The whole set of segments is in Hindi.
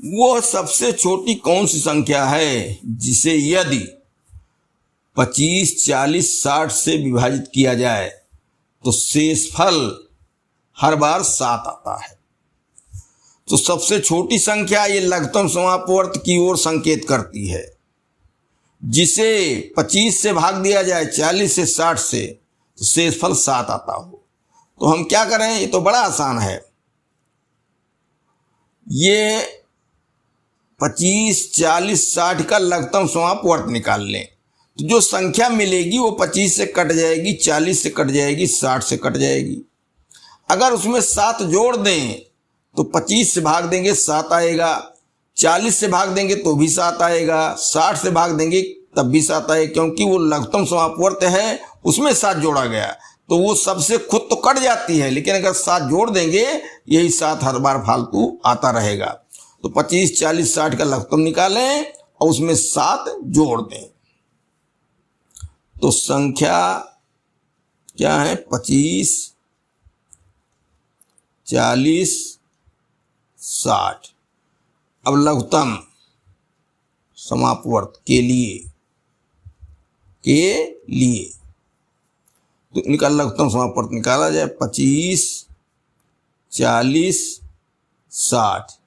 वो सबसे छोटी कौन सी संख्या है जिसे यदि 25, 40, 60 से विभाजित किया जाए तो शेषफल हर बार 7 आता है। तो सबसे छोटी संख्या ये लघुत्तम समापवर्त की ओर संकेत करती है। जिसे 25 से भाग दिया जाए 40 से 60 से तो शेषफल 7 आता हो। तो हम क्या करें, ये तो बड़ा आसान है। ये 25, 40, 60 का लघुत्तम समापवर्त निकाल लें तो जो संख्या मिलेगी वो 25 से कट जाएगी, 40 से कट जाएगी, 60 से कट जाएगी। अगर उसमें 7 जोड़ दें तो 25 से भाग देंगे 7 आएगा, 40 से भाग देंगे तो भी 7 आएगा, 60 से भाग देंगे तब भी 7 आएगा, क्योंकि वो लघुत्तम समापवर्त है उसमें 7 जोड़ा गया तो वो सबसे खुद तो कट जाती है, लेकिन अगर 7 जोड़ देंगे यही 7 हर बार फालतू आता रहेगा। तो 25, 40, 60 का लघुत्तम निकालें और उसमें 7 जोड़ दें तो संख्या क्या है, 25, 40, 60। अब लघुत्तम समापवर्त के लिए तो इनका लघुत्तम समापवर्त निकाला जाए 25, 40, 60।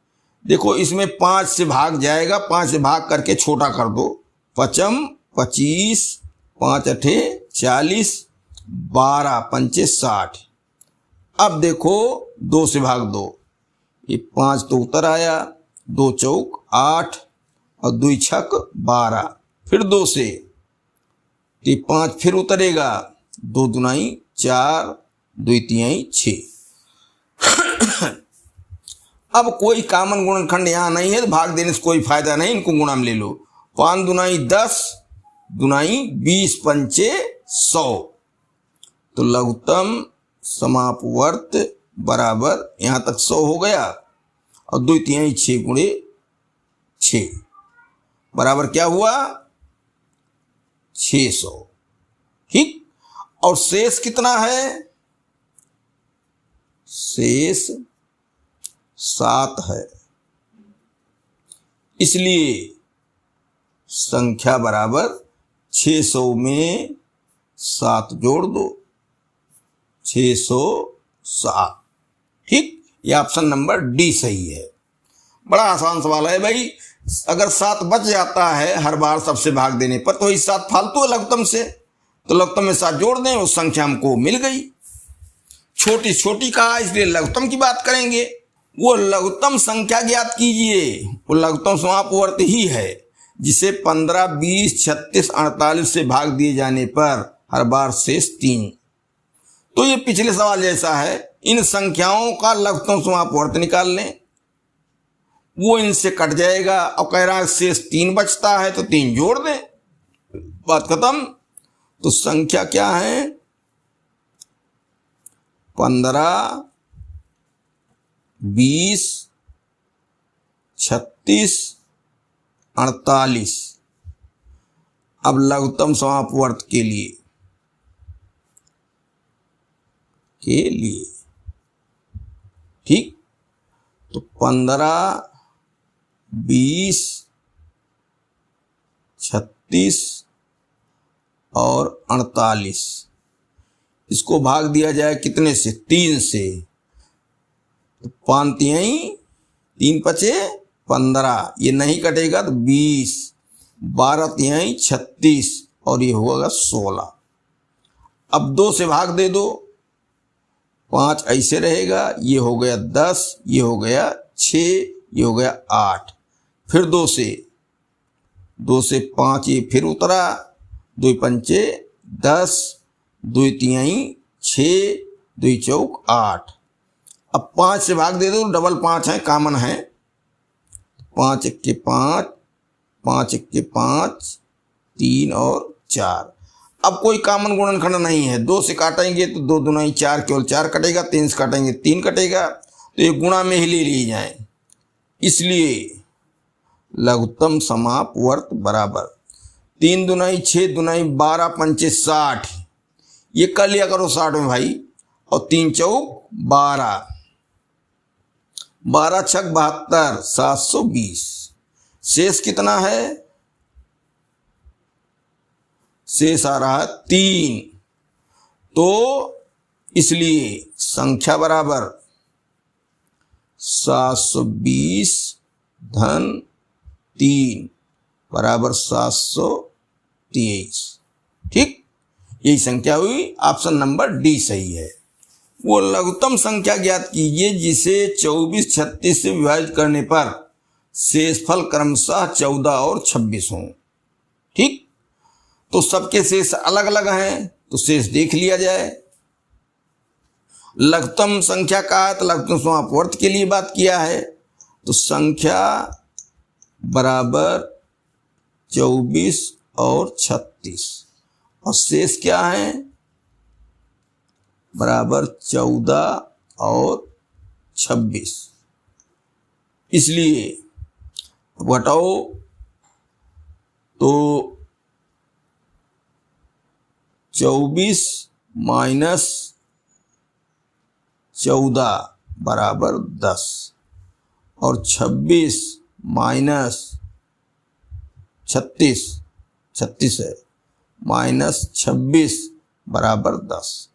देखो इसमें 5 से भाग जाएगा, 5 से भाग करके छोटा कर दो, 5 25, 5 अठे 40, 12 पंचे 60। अब देखो 2 से भाग दो, ये 5 तो उतर आया, 2 चौक 8 और 2 छक 12, फिर 2 से 5 फिर उतरेगा, 2 दुनाई 4, 2 तिहाई 6। अब कोई कामन गुणनखंड यहाँ नहीं है तो भाग देने से कोई फायदा नहीं, इनको गुणा में ले लो। 5 दुनाई 10, दुनाई 20 पंचे 100। तो लघुत्तम समापवर्त बराबर यहाँ तक 100 हो गया और 2 तिहाई 6 गुणे 6 बराबर क्या हुआ, 600। ठीक। और शेष कितना है, शेष 7 है। इसलिए संख्या बराबर 600 में 7 जोड़ दो, 607। ठीक, ये ऑप्शन नंबर डी सही है। बड़ा आसान सवाल है भाई। अगर 7 बच जाता है हर बार सबसे भाग देने पर तो इस 7 फालतू है लघुत्तम से, तो लघुत्तम में 7 जोड़ दें, उस संख्या हमको मिल गई। छोटी छोटी कहा इसलिए लघुत्तम की बात करेंगे। वो लघुत्तम संख्या ज्ञात कीजिए, वो लघुत्तम समापवर्त ही है जिसे 15, 20, 36, 48 से भाग दिए जाने पर हर बार शेष 3। तो ये पिछले सवाल जैसा है, इन संख्याओं का लघुत्तम समापवर्त निकाल लें, वो इनसे कट जाएगा और कह रहा है शेष 3 बचता है तो 3 जोड़ दें, बात खत्म। तो संख्या क्या है, 15, 20, 36, 48। अब लघुत्तम समापवर्त के लिए ठीक। तो 15, 20, 36 और 48, इसको भाग दिया जाए कितने से, 3 से। तो 5 तिहाई 3 पचे 15, ये नहीं कटेगा तो 20, 12 तिहाई 36 और ये होगा 16। अब 2 से भाग दे दो, 5 ऐसे रहेगा, ये हो गया 10, ये हो गया 6, ये हो गया 8। फिर 2 से 5 ये फिर उतरा, 2 पंचे 10, 2 तिहाई 6, 2 चौक 8। अब 5 से भाग दे दो, डबल 5 है, कॉमन है, 5 1 के 5, 5 1 के 5, 3 और 4। अब कोई कॉमन गुणनखंड नहीं है, 2 से काटेंगे तो 2 दुनाई 4, केवल 4 कटेगा, 3 से काटेंगे 3 कटेगा, तो ये गुणा में ही ले ली जाए। इसलिए लघुत्तम समापवर्त बराबर 3 दुनाई 6 दुनाई 12 पंचे 60, ये कर लिया करो 60 में भाई, और 3 चौक 12, 12 छक 72, 720। शेष कितना है? शेष आ रहा है 3। तो इसलिए संख्या बराबर 720 धन 3 बराबर 723। ठीक, यही संख्या हुई। ऑप्शन नंबर डी सही है। वो लघुत्तम संख्या ज्ञात कीजिए जिसे 24 36 से विभाजित करने पर शेषफल क्रमशः 14 और 26 हों। ठीक, तो सबके शेष अलग अलग हैं, तो शेष देख लिया जाए। लघुत्तम संख्या का है तो लघुत्तम समापवर्त के लिए बात किया है, तो संख्या बराबर 24 और 36 और शेष क्या है? बराबर 14 और 26। इसलिए घटाओ तो 24 माइनस 14 बराबर 10 और 26 माइनस 36 है माइनस 26 बराबर 10।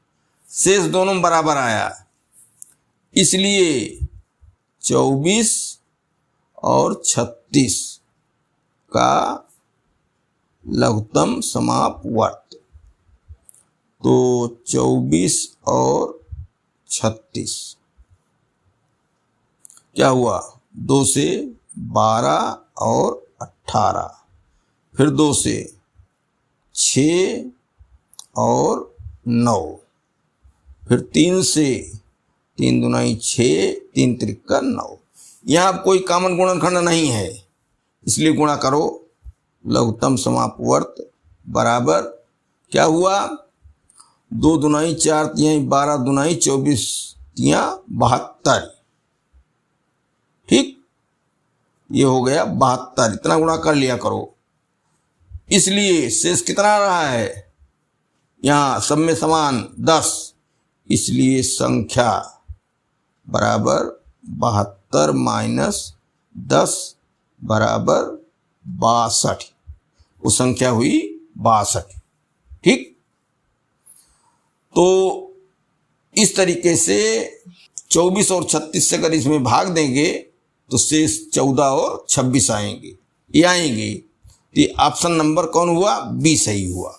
शेष दोनों बराबर आया, इसलिए 24 और 36 का लघुत्तम समापवर्त। तो 24 और 36 क्या हुआ? 2 से 12 और 18, फिर 2 से 6 और 9, फिर 3 से 3 दूनाई 6, 3 त्रिका 9। यहाँ कोई कॉमन गुणनखंड नहीं है, इसलिए गुणा करो। लघुत्तम समापवर्त बराबर क्या हुआ? 2 दूनाई 4 तिहाई 12 दूनाई 24 तिया 72। ठीक, ये हो गया 72। इतना गुणा कर लिया करो। इसलिए शेष कितना रहा है? यहाँ सब में समान 10, इसलिए संख्या बराबर 72 माइनस 10 बराबर 62। वो संख्या हुई 62। ठीक, तो इस तरीके से 24 और 36 से अगर इसमें भाग देंगे तो शेष 14 और 26 आएंगे। ये आएंगे। तो ऑप्शन नंबर कौन हुआ? बी सही हुआ।